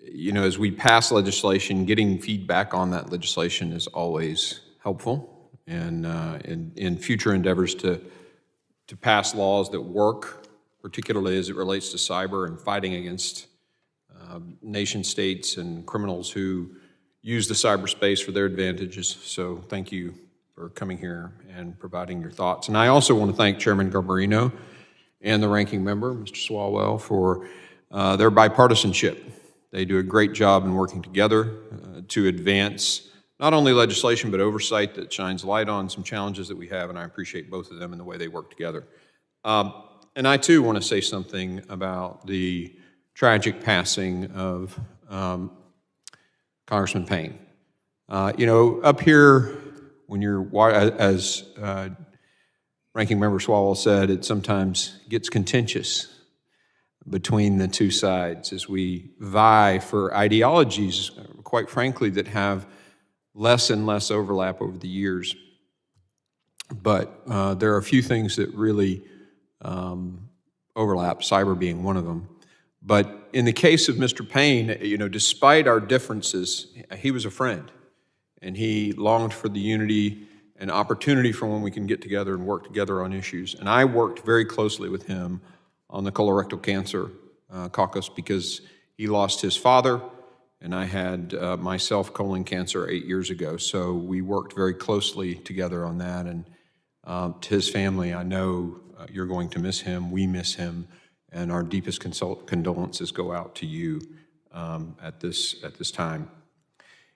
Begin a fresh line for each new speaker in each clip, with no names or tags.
as we pass legislation, getting feedback on that legislation is always helpful, and in future endeavors to pass laws that work, particularly as it relates to cyber and fighting against nation states and criminals who use the cyberspace for their advantages. So thank you for coming here and providing your thoughts. And I also want to thank Chairman Garbarino and the ranking member, Mr. Swalwell, for their bipartisanship. They do a great job in working together to advance not only legislation, but oversight that shines light on some challenges that we have, and I appreciate both of them and the way they work together. And I, too, want to say something about the tragic passing of Congressman Payne. Up here, when you're, as Ranking Member Swalwell said, it sometimes gets contentious between the two sides as we vie for ideologies, quite frankly, that have less and less overlap over the years. But there are a few things that really overlap, cyber being one of them. But in the case of Mr. Payne, despite our differences, he was a friend, and he longed for the unity and opportunity for when we can get together and work together on issues. And I worked very closely with him on the colorectal cancer caucus because he lost his father, and I had myself colon cancer 8 years ago. So we worked very closely together on that. And to his family, I know you're going to miss him. We miss him, and our deepest condolences go out to you at this time.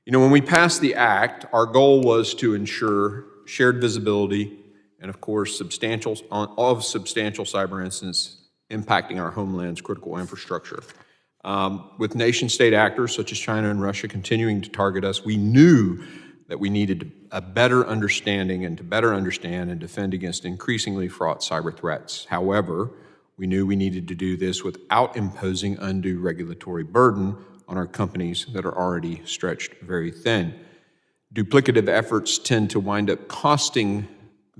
When we passed the act, our goal was to ensure shared visibility and, of course, substantial cyber incidents impacting our homeland's critical infrastructure. With nation-state actors such as China and Russia continuing to target us, we knew that we needed a better understanding and to better understand and defend against increasingly fraught cyber threats. However, we knew we needed to do this without imposing undue regulatory burden on our companies that are already stretched very thin. Duplicative efforts tend to wind up costing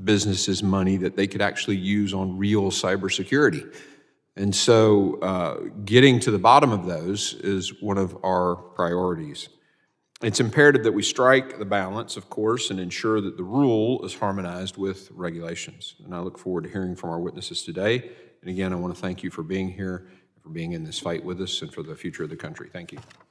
businesses money that they could actually use on real cybersecurity. And so getting to the bottom of those is one of our priorities. It's imperative that we strike the balance, of course, and ensure that the rule is harmonized with regulations. And I look forward to hearing from our witnesses today. And again, I want to thank you for being here, for being in this fight with us, and for the future of the country. Thank you.